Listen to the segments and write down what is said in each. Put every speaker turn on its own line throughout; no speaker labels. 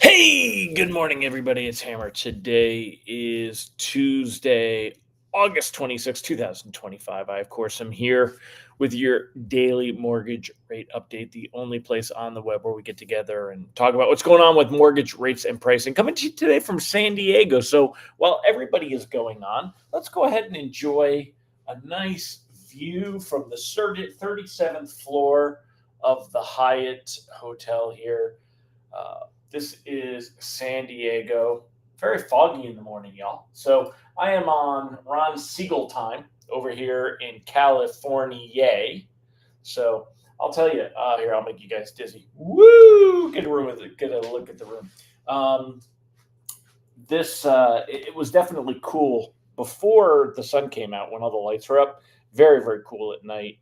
Hey, good morning, everybody. It's Hammer. Today is Tuesday, August 26th, 2025. I, of course, am here with your daily mortgage rate update, the only place on the web where we get together and talk about what's going on with mortgage rates and pricing. Coming to you today from San Diego. So while everybody is going on, let's go ahead and enjoy a nice view from the 37th floor of the Hyatt Hotel here. This is San Diego. Very foggy in the morning, y'all. So I am on Ron Siegel time over here in California. Yay. So I'll tell you, here, I'll make you guys dizzy. Woo! Get a room with it. Get a look at the room. It was definitely cool before the sun came out when all the lights were up. Very, very cool at night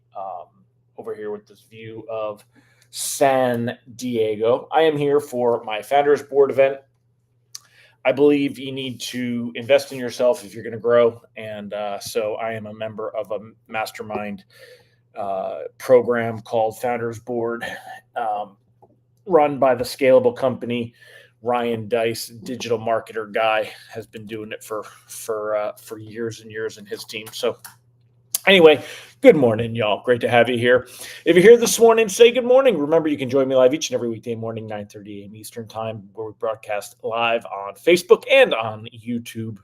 over here with this view of San Diego. I am here for my Founders Board event. I believe you need to invest in yourself if you're going to grow. And so I am a member of a mastermind program called Founders Board, run by the scalable company. Ryan Dice, digital marketer guy, has been doing it for years and years, and his team. So anyway, good morning, y'all. Great to have you here. If you're here this morning, say good morning. Remember, you can join me live each and every weekday morning, 9:30 a.m. Eastern Time, where we broadcast live on Facebook and on YouTube.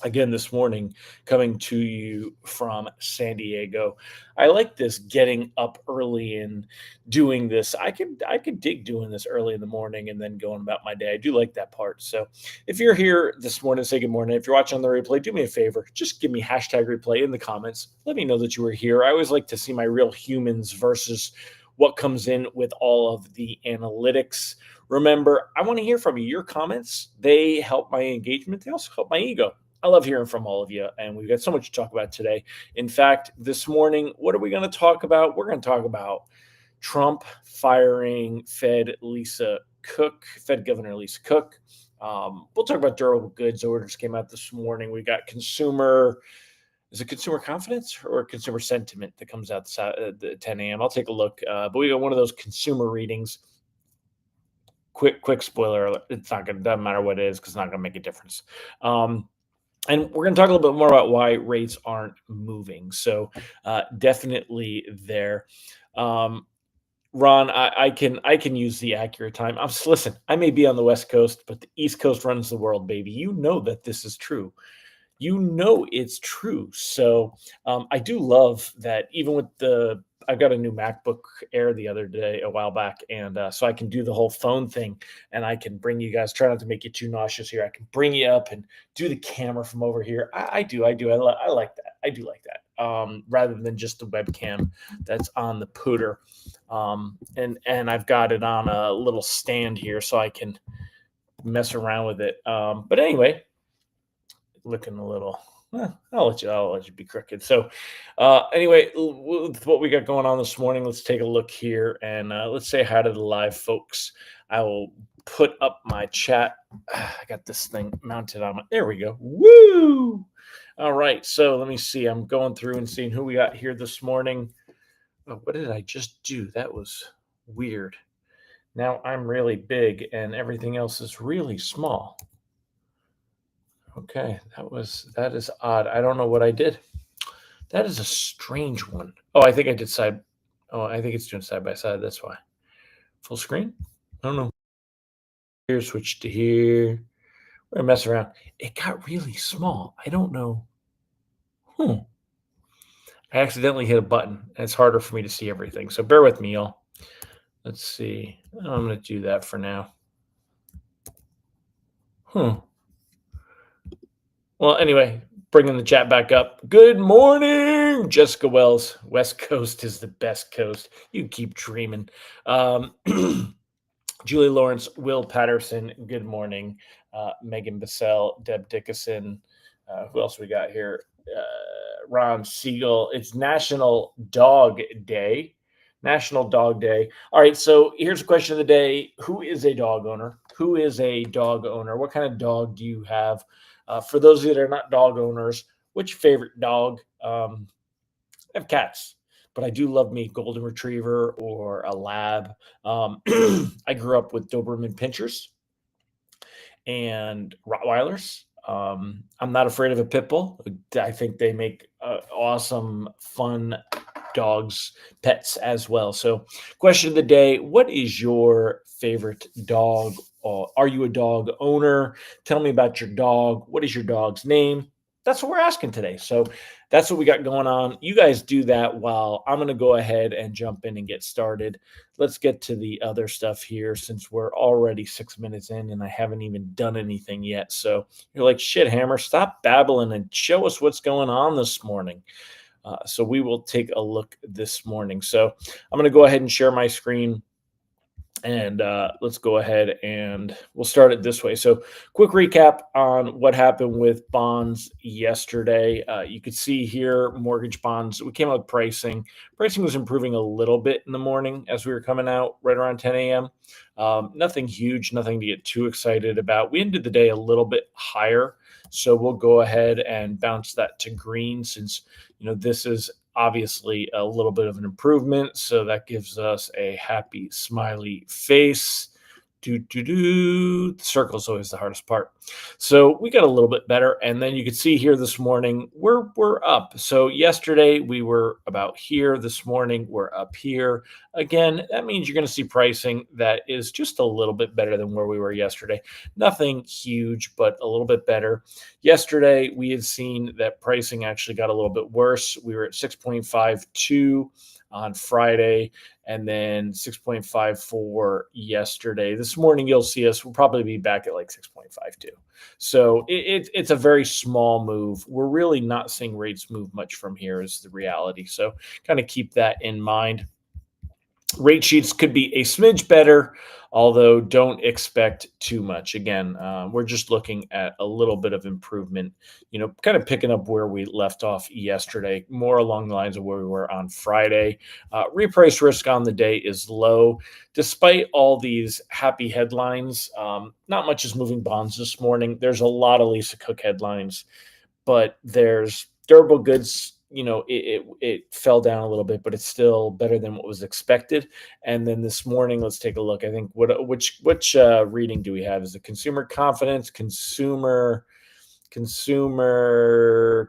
Again, this morning, coming to you from San Diego. I like this getting up early and doing this. I could dig doing this early in the morning and then going about my day. I do like that part. So if you're here this morning, say good morning. If you're watching on the replay, do me a favor. Just give me hashtag replay in the comments. Let me know that you were here. I always like to see my real humans versus what comes in with all of the analytics. Remember, I want to hear from you. Your comments, they help my engagement. They also help my ego. I love hearing from all of you, and we've got so much to talk about today. In fact, this morning, what are we going to talk about? We're going to talk about Trump firing Fed Governor Lisa Cook. We'll talk about durable goods orders came out this morning. We got consumer confidence or consumer sentiment that comes out at 10 a.m.? I'll take a look. But we got one of those consumer readings. Quick spoiler alert. Doesn't matter what it is because it's not going to make a difference. And we're going to talk a little bit more about why rates aren't moving. So definitely there. Ron, I can use the accurate time. Listen, I may be on the West Coast, but the East Coast runs the world, baby. You know that this is true. You know it's true. So I do love that even with I've got a new MacBook Air a while back, and so I can do the whole phone thing, and I can bring you guys, try not to make you too nauseous here. I can bring you up and do the camera from over here. I do. I like that. I do like that. Rather than just the webcam that's on the pooter. And I've got it on a little stand here so I can mess around with it. But anyway, looking a little, I'll let you be crooked. So anyway, with what we got going on this morning, let's take a look here and let's say hi to the live folks. I will put up my chat. I got this thing mounted on there we go. Woo! All right, so let me see. I'm going through and seeing who we got here this morning. Oh, what did I just do? That was weird. Now I'm really big and everything else is really small. Okay, that is odd. I don't know what I did. That is a strange one. Oh, I think I did side. Oh, I think it's doing side by side. That's why. Full screen? I don't know. Here, switch to here. We're gonna mess around. It got really small. I don't know. I accidentally hit a button, and it's harder for me to see everything. So bear with me, y'all. Let's see. I'm gonna do that for now. Well, anyway, bringing the chat back up. Good morning, Jessica Wells. West Coast is the best coast. You keep dreaming. Julie Lawrence, Will Patterson, good morning. Megan Bissell, Deb Dickinson. Who else we got here? Ron Siegel. It's National Dog Day. National Dog Day. All right, so here's a question of the day. Who is a dog owner? Who is a dog owner? What kind of dog do you have? For those of you that are not dog owners, what's your favorite dog? I have cats, but I do love me golden retriever or a lab. I grew up with Doberman Pinschers and Rottweilers. I'm not afraid of a pit bull. I think they make awesome, fun dogs, pets as well. So, question of the day: what is your favorite dog? Are you a dog owner? Tell me about your dog. What is your dog's name? That's what we're asking today. So, that's what we got going on. You guys do that while I'm going to go ahead and jump in and get started. Let's get to the other stuff here since we're already 6 minutes in and I haven't even done anything yet. So you're like, shit, Hammer, stop babbling and show us what's going on this morning. So we will take a look this morning. So I'm going to go ahead and share my screen. And let's go ahead and we'll start it this way. So, quick recap on what happened with bonds yesterday. You could see here mortgage bonds. We came out with pricing. Pricing was improving a little bit in the morning as we were coming out right around 10 a.m. Nothing huge, nothing to get too excited about. We ended the day a little bit higher. So, we'll go ahead and bounce that to green since, this is obviously a little bit of an improvement. So that gives us a happy, smiley face. The circle is always the hardest part. So we got a little bit better. And then you can see here this morning, we're up. So yesterday we were about here. This morning we're up here. Again, that means you're going to see pricing that is just a little bit better than where we were yesterday. Nothing huge, but a little bit better. Yesterday, we had seen that pricing actually got a little bit worse. We were at 6.52 on Friday and then 6.54 yesterday. This morning, you'll see us, we'll probably be back at like 6.52. So it's a very small move. We're really not seeing rates move much from here is the reality. So kind of keep that in mind. Rate sheets could be a smidge better, although don't expect too much. Again, we're just looking at a little bit of improvement, kind of picking up where we left off yesterday, more along the lines of where we were on Friday. Reprice risk on the day is low. Despite all these happy headlines, not much is moving bonds this morning. There's a lot of Lisa Cook headlines, but there's durable goods. It fell down a little bit, but it's still better than what was expected. And then this morning, let's take a look. I think which reading do we have? Is it consumer confidence, consumer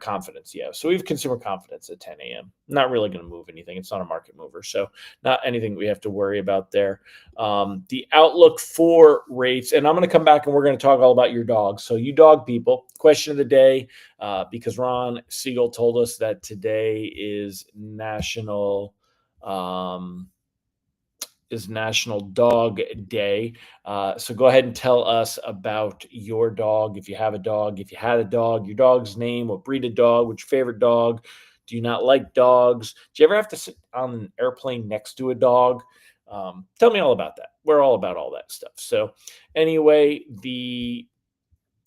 confidence? Yeah, so we have consumer confidence at 10 a.m. Not really going to move anything. It's not a market mover, so not anything we have to worry about there. The outlook for rates, and I'm going to come back and we're going to talk all about your dogs. So you dog people, question of the day, because Ron Siegel told us that today is National Dog Day. So go ahead and tell us about your dog. If you have a dog, if you had a dog, your dog's name, what breed of dog, what's your favorite dog? Do you not like dogs? Do you ever have to sit on an airplane next to a dog? Tell me all about that. We're all about all that stuff. So anyway, the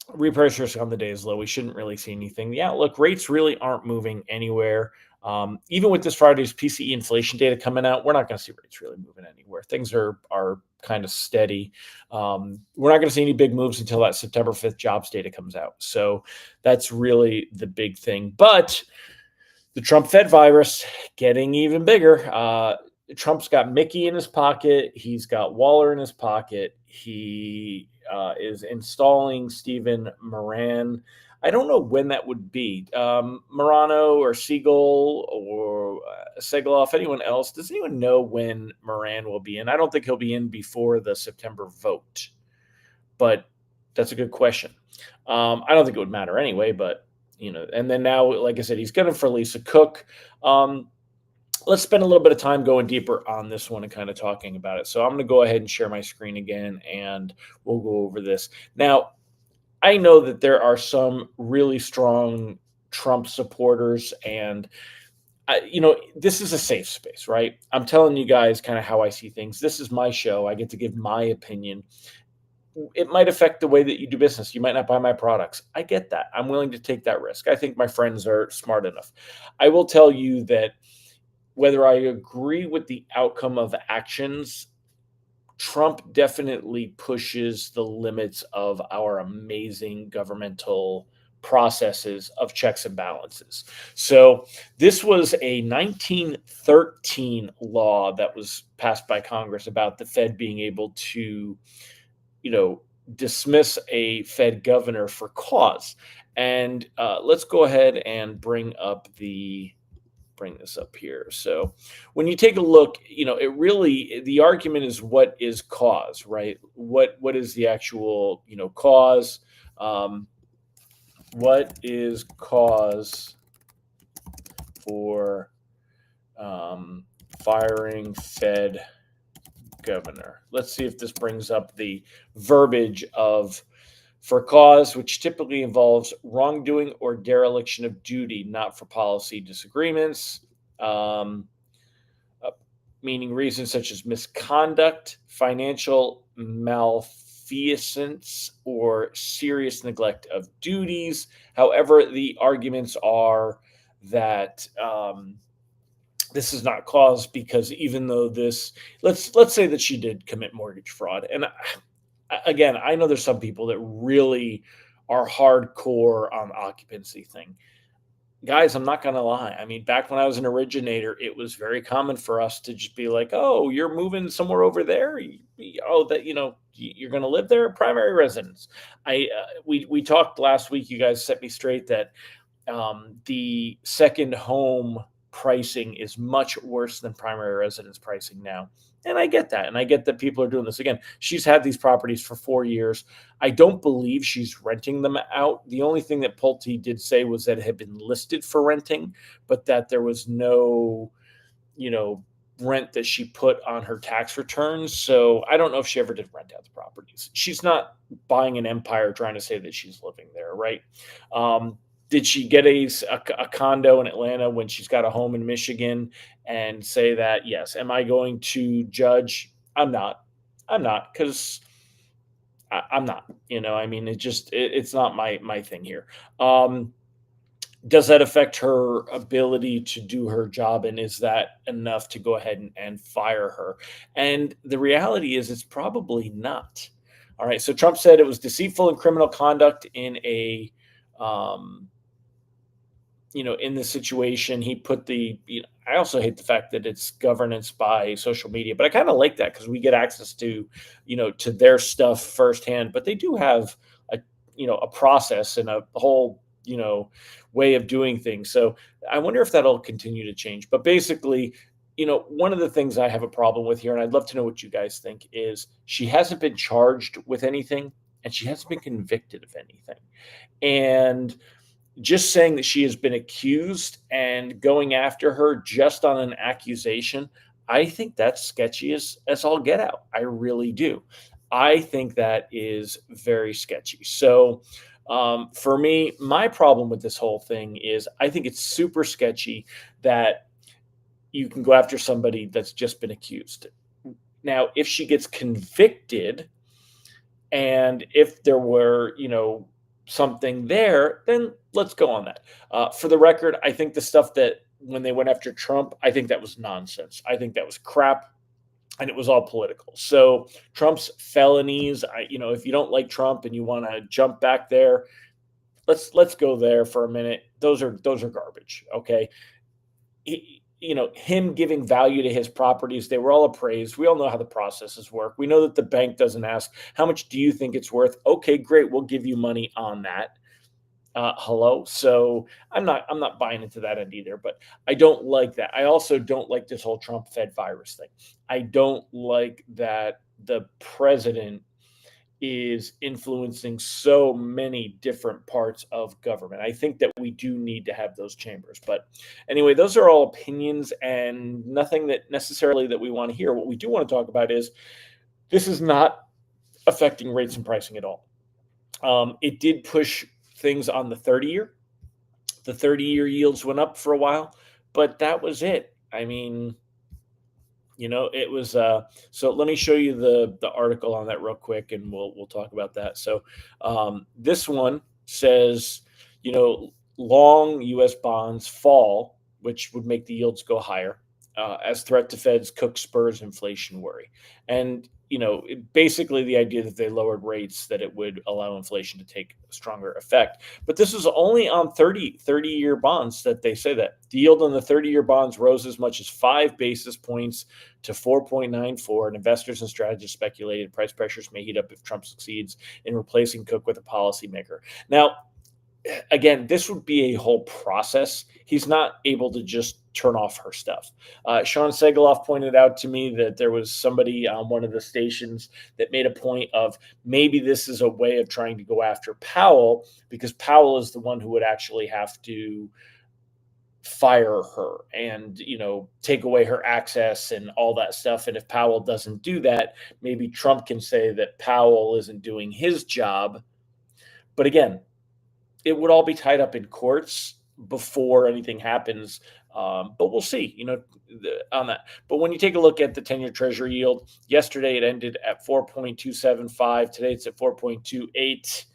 reprice risk on the day is low. We shouldn't really see anything. The outlook rates really aren't moving anywhere. Even with this Friday's PCE inflation data coming out, we're not going to see rates really moving anywhere. Things are kind of steady. We're not going to see any big moves until that September 5th jobs data comes out. So that's really the big thing. But the Trump Fed virus getting even bigger. Trump's got Mickey in his pocket. He's got Waller in his pocket. He is installing Stephen Moran. I don't know when that would be. Morano or Siegel or Segaloff, anyone else? Does anyone know when Moran will be in? I don't think he'll be in before the September vote, but that's a good question. I don't think it would matter anyway, but, and then now, like I said, he's gunning for Lisa Cook. Let's spend a little bit of time going deeper on this one and kind of talking about it. So I'm going to go ahead and share my screen again, and we'll go over this. Now, I know that there are some really strong Trump supporters, and this is a safe space, right? I'm telling you guys kind of how I see things. This is my show. I get to give my opinion. It might affect the way that you do business. You might not buy my products. I get that. I'm willing to take that risk. I think my friends are smart enough. I will tell you that whether I agree with the outcome of actions, Trump definitely pushes the limits of our amazing governmental processes of checks and balances. So, this was a 1913 law that was passed by Congress about the Fed being able to, you know, dismiss a Fed governor for cause. And let's go ahead and bring this up here. So when you take a look, it really the argument is what is cause, right? What is the actual, cause? Um, what is cause for firing Fed governor? Let's see if this brings up the verbiage of for cause, which typically involves wrongdoing or dereliction of duty, not for policy disagreements, um, uh, meaning reasons such as misconduct, financial malfeasance, or serious neglect of duties. However, the arguments are that this is not cause because even though let's say that she did commit mortgage fraud, and again, I know there's some people that really are hardcore on the occupancy thing. Guys, I'm not going to lie. I mean, back when I was an originator, it was very common for us to just be like, "Oh, you're moving somewhere over there. Oh, that you're going to live there, primary residence." We talked last week. You guys set me straight that the second home pricing is much worse than primary residence pricing now. And I get that. And I get that people are doing this. Again, she's had these properties for 4 years. I don't believe she's renting them out. The only thing that Pulte did say was that it had been listed for renting, but that there was no, you know, rent that she put on her tax returns. So I don't know if she ever did rent out the properties. She's not buying an empire trying to say that she's living there, right? Did she get a condo in Atlanta when she's got a home in Michigan and say that? Yes. Am I going to judge? I'm not. I'm not because I'm not. I mean, it's not my thing here. Does that affect her ability to do her job? And is that enough to go ahead and fire her? And the reality is, it's probably not. All right. So Trump said it was deceitful and criminal conduct in um, in the situation. He put I also hate the fact that it's governance by social media, but I kind of like that because we get access to their stuff firsthand. But they do have a process and a whole, way of doing things. So I wonder if that'll continue to change. But basically, one of the things I have a problem with here, and I'd love to know what you guys think, is she hasn't been charged with anything and she hasn't been convicted of anything. And just saying that she has been accused and going after her just on an accusation, I think that's sketchy as all get out. I really do. I think that is very sketchy. So, for me, my problem with this whole thing is I think it's super sketchy that you can go after somebody that's just been accused. Now, if she gets convicted and if there were, something there, then let's go on that. For the record, I think the stuff that when they went after Trump, I think that was nonsense. I think that was crap, and it was all political. So Trump's felonies, if you don't like Trump and you want to jump back there, let's go there for a minute. Those are garbage. Okay, him giving value to his properties, they were all appraised. We all know how the processes work. We know that the bank doesn't ask, how much do you think it's worth? Okay, great. We'll give you money on that. Hello. So I'm not buying into that end either, but I don't like that. I also don't like this whole Trump Fed virus thing. I don't like that the president is influencing so many different parts of government. I think that we do need to have those chambers. But anyway, those are all opinions and nothing that necessarily that we want to hear. What we do want to talk about is this is not affecting rates and pricing at all. It did push things on the 30-year. The 30-year yields went up for a while, but that was it. I mean, it was so let me show you the article on that real quick, and we'll talk about that. So this one says, long US bonds fall, which would make the yields go higher, as threat to Fed's Cook spurs inflation worry. And basically the idea that they lowered rates, that it would allow inflation to take a stronger effect. But this is only on 30-year bonds that they say that. The yield on the 30-year bonds rose as much as 5 basis points to 4.94, and investors and strategists speculated price pressures may heat up if Trump succeeds in replacing Cook with a policymaker. Now, again, this would be a whole process. He's not able to just turn off her stuff. Sean Segaloff pointed out to me that there was somebody on one of the stations that made a point of maybe this is a way of trying to go after Powell, because Powell is the one who would actually have to fire her and take away her access and all that stuff. And if Powell doesn't do that, maybe Trump can say that Powell isn't doing his job. But again, it would all be tied up in courts before anything happens. But we'll see, on that. But when you take a look at the 10-year Treasury yield, yesterday it ended at 4.275. Today it's at 4.28.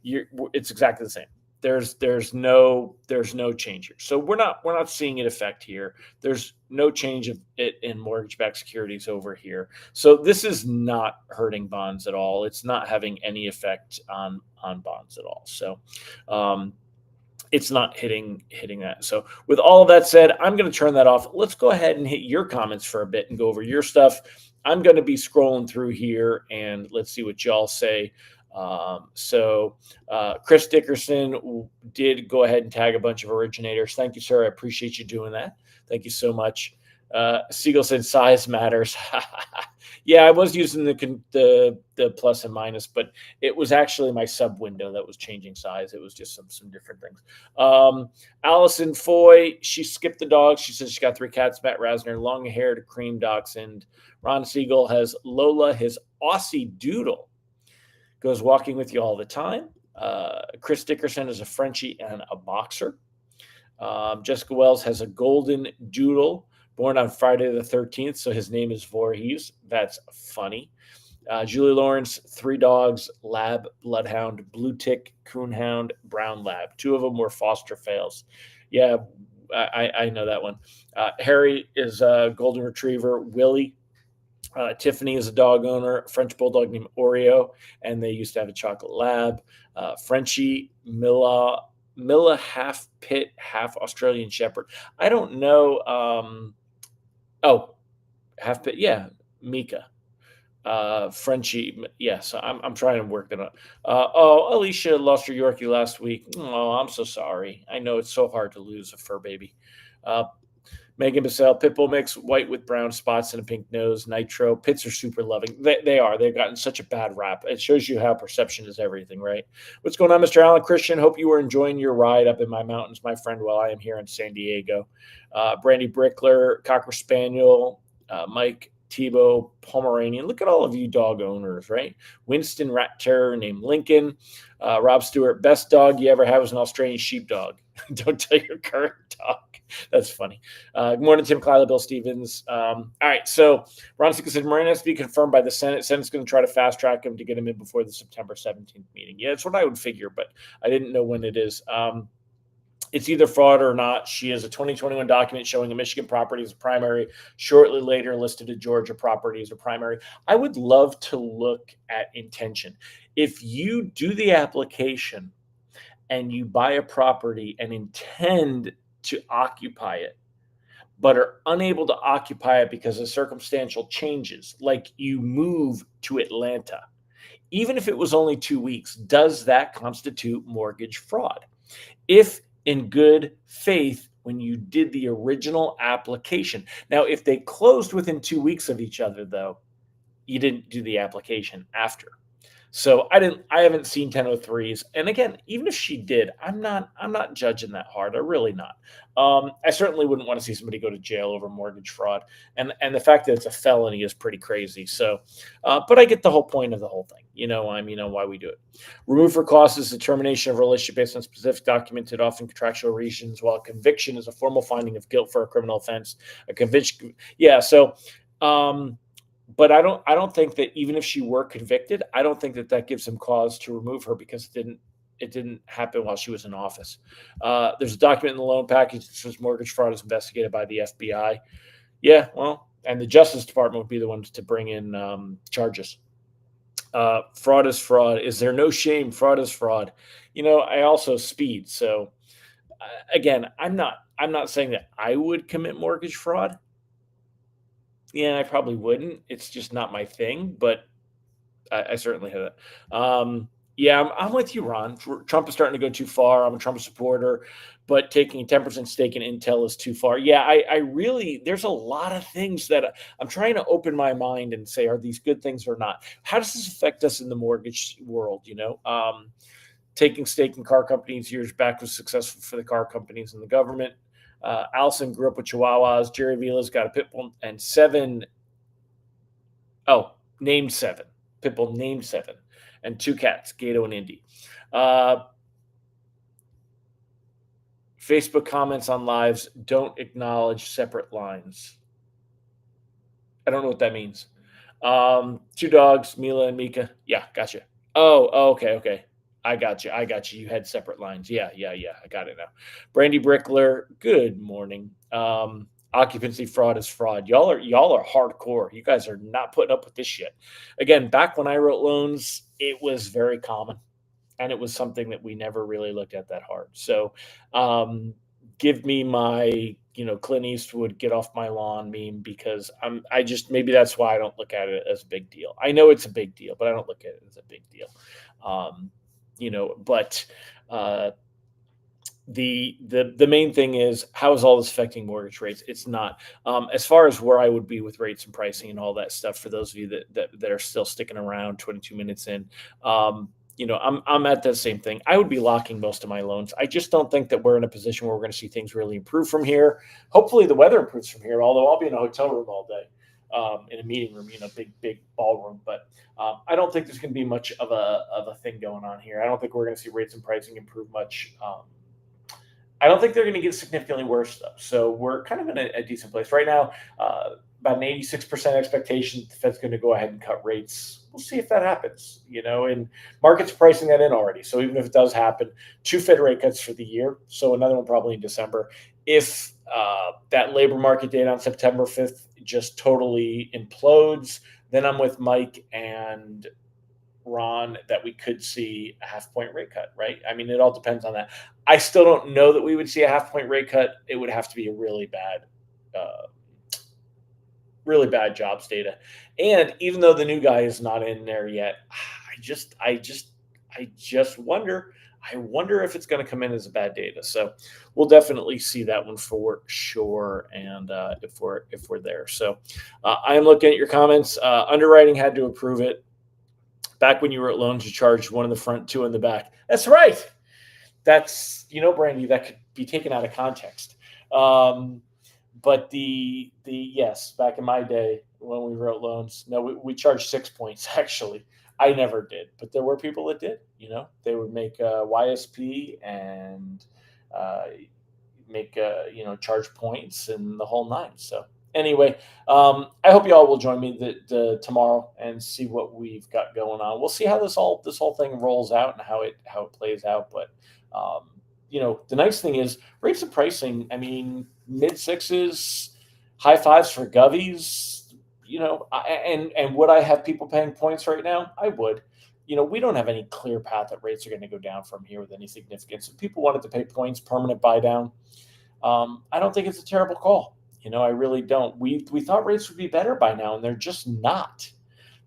It's exactly the same. There's no change here. So we're not seeing it affect here. There's no change of it in mortgage-backed securities over here. So this is not hurting bonds at all. It's not having any effect on bonds at all. So it's not hitting that. So with all of that said, I'm going to turn that off. Let's go ahead and hit your comments for a bit and go over your stuff. I'm going to be scrolling through here, and let's see what y'all say. Chris Dickerson did go ahead and tag a bunch of originators. Thank you, sir. I appreciate you doing that. Thank you so much. Siegel said size matters. Yeah, I was using the plus and minus, but it was actually my sub window that was changing size. It was just some different things. Allison Foy, she skipped the dog. She says she got 3 cats. Matt Rasner, long-haired cream dachshund. Ron Siegel has Lola, his Aussie Doodle. Goes walking with you all the time. Chris Dickerson is a Frenchie and a boxer. Jessica Wells has a golden doodle born on Friday the 13th, so his name is Voorhees. That's funny. Julie Lawrence, 3 dogs, lab, bloodhound, blue tick, coonhound, brown lab. 2 of them were foster fails. Yeah, I know that one. Harry is a golden retriever. Willie. Tiffany is a dog owner, a French bulldog named Oreo, and they used to have a chocolate lab. Frenchie, Milla, half pit, half Australian Shepherd. I don't know. Half pit, yeah, Mika. Frenchie, yeah. So I'm trying to work that out. Alicia lost her Yorkie last week. Oh, I'm so sorry. I know it's so hard to lose a fur baby. Megan Bissell, Pitbull mix, white with brown spots and a pink nose, nitro. Pits are super loving. They are. They've gotten such a bad rap. It shows you how perception is everything, right? What's going on, Mr. Alan Christian? Hope you were enjoying your ride up in my mountains, my friend, while I am here in San Diego. Brandy Brickler, Cocker Spaniel, Mike Tebow, Pomeranian. Look at all of you dog owners, right? Winston Rat Terror named Lincoln. Rob Stewart, best dog you ever have was an Australian sheepdog. Don't tell your current dog. That's funny. Good morning, Tim Kyla, Bill Stevens. All right, so Ron Siegel said Moran has to be confirmed by the Senate. Senate's going to try to fast track him to get him in before the September 17th meeting. Yeah, that's what I would figure, but I didn't know when it is. It's either fraud or not. She has a 2021 document showing a Michigan property as a primary. Shortly later, listed a Georgia property as a primary. I would love to look at intention. If you do the application and you buy a property and intend to occupy it, but are unable to occupy it because of circumstantial changes, like you move to Atlanta, even if it was only 2 weeks, does that constitute mortgage fraud? If in good faith, when you did the original application. Now, if they closed within 2 weeks of each other, though, you didn't do the application after. So I haven't seen 1003s. And again, even if she did, I'm not judging that hard. I'm really not. I certainly wouldn't want to see somebody go to jail over mortgage fraud. And the fact that it's a felony is pretty crazy. So but I get the whole point of the whole thing. Why we do it. Remove for cause is the termination of a relationship based on specific documented, often contractual reasons, while conviction is a formal finding of guilt for a criminal offense. A conviction, yeah. So um but I don't think that even if she were convicted, I don't think that that gives him cause to remove her because it didn't happen while she was in office. There's a document in the loan package that says mortgage fraud is investigated by the FBI. Yeah, well, and the Justice Department would be the ones to bring in charges. Fraud is fraud. Is there no shame? Fraud is fraud. I also speed. So again, I'm not saying that I would commit mortgage fraud. Yeah, I probably wouldn't. It's just not my thing, but I certainly have it. Yeah, I'm with you, Ron. Trump is starting to go too far. I'm a Trump supporter, but taking a 10% stake in Intel is too far. Yeah, I really, there's a lot of things that I'm trying to open my mind and say, are these good things or not? How does this affect us in the mortgage world? Taking stake in car companies years back was successful for the car companies and the government. Allison grew up with Chihuahuas. Jerry Vila's got a pit bull and seven. Oh, named seven. Pitbull named seven. And two cats, Gato and Indy. Uh, Facebook comments on lives don't acknowledge separate lines. I don't know what that means. Two dogs, Mila and Mika. Yeah, gotcha. Oh, okay, okay. I got you. I got you. You had separate lines. Yeah, yeah, yeah. I got it now. Brandy Brickler. Good morning. Occupancy fraud is fraud. Y'all are hardcore. You guys are not putting up with this shit. Again, back when I wrote loans, it was very common, and it was something that we never really looked at that hard. So, give me my Clint Eastwood get off my lawn meme because I just maybe that's why I don't look at it as a big deal. I know it's a big deal, but I don't look at it as a big deal. Um, but uh, the main thing is how is all this affecting mortgage rates? It's not. As far as where I would be with rates and pricing and all that stuff for those of you that are still sticking around 22 minutes in. I'm at the same thing. I would be locking most of my loans. I just don't think that we're in a position where we're going to see things really improve from here. Hopefully, the weather improves from here. Although I'll be in a hotel room all day, in a meeting room, big ballroom. But I don't think there's going to be much of a thing going on here. I don't think we're going to see rates and pricing improve much. I don't think they're going to get significantly worse though. So we're kind of in a decent place right now. About an 86% expectation the Fed's going to go ahead and cut rates. We'll see if that happens. And markets pricing that in already. So even if it does happen, two Fed rate cuts for the year. So another one probably in December. If that labor market data on September 5th just totally implodes, then I'm with Mike and Ron that we could see a half point rate cut, right? I mean, it all depends on that. I still don't know that we would see a half point rate cut. It would have to be a uh, really bad jobs data. And even though the new guy is not in there yet, I just wonder. I wonder if it's going to come in as a bad data. So we'll definitely see that one for sure. And if we're there, so I am looking at your comments. Underwriting had to approve it. Back when you wrote loans, you charged one in the front, two in the back. That's right. That's Brandy, that could be taken out of context. But the yes, back in my day when we wrote loans, no, we charged 6 points actually. I never did, but there were people that did. They would make YSP and uh, make charge points and the whole nine. So anyway, I hope you all will join me tomorrow and see what we've got going on. We'll see how this whole thing rolls out and how it plays out. But the nice thing is rates and pricing. I mean, mid sixes, high fives for govies. And would I have people paying points right now? I would. We don't have any clear path that rates are going to go down from here with any significance. If people wanted to pay points, permanent buy down, I don't think it's a terrible call. I really don't. We thought rates would be better by now, and they're just not.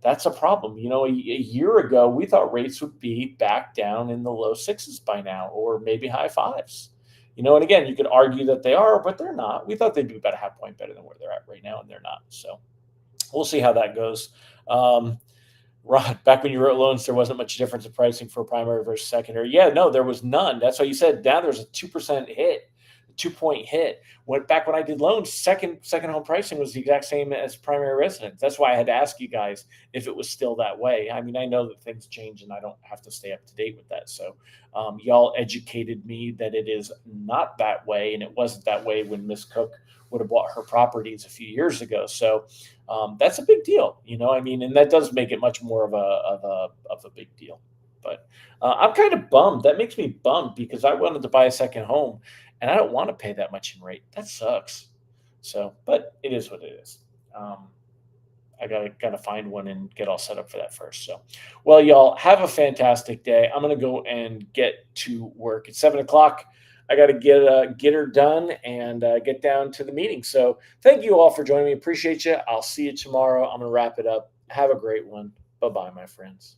That's a problem. A year ago, we thought rates would be back down in the low sixes by now, or maybe high fives. And again, you could argue that they are, but they're not. We thought they'd be about a half point better than where they're at right now, and they're not. So we'll see how that goes. Right. Back when you wrote loans, there wasn't much difference in pricing for primary versus secondary. Yeah, no, there was none. That's why you said now there's a 2% hit, a 2 point hit. When back when I did loans, second home pricing was the exact same as primary residence. That's why I had to ask you guys if it was still that way. I mean, I know that things change and I don't have to stay up to date with that. So y'all educated me that it is not that way, and it wasn't that way when Miss Cook would have bought her properties a few years ago. So that's a big deal, I mean, and that does make it much more of a big deal. But I'm kind of bummed. That makes me bummed because I wanted to buy a second home, and I don't want to pay that much in rate. That sucks. So, but it is what it is. Um, I gotta find one and get all set up for that first. So, well, y'all have a fantastic day. I'm gonna go and get to work. It's 7 o'clock. I got to get her done and get down to the meeting. So, thank you all for joining me. Appreciate you. I'll see you tomorrow. I'm gonna wrap it up. Have a great one. Bye bye, my friends.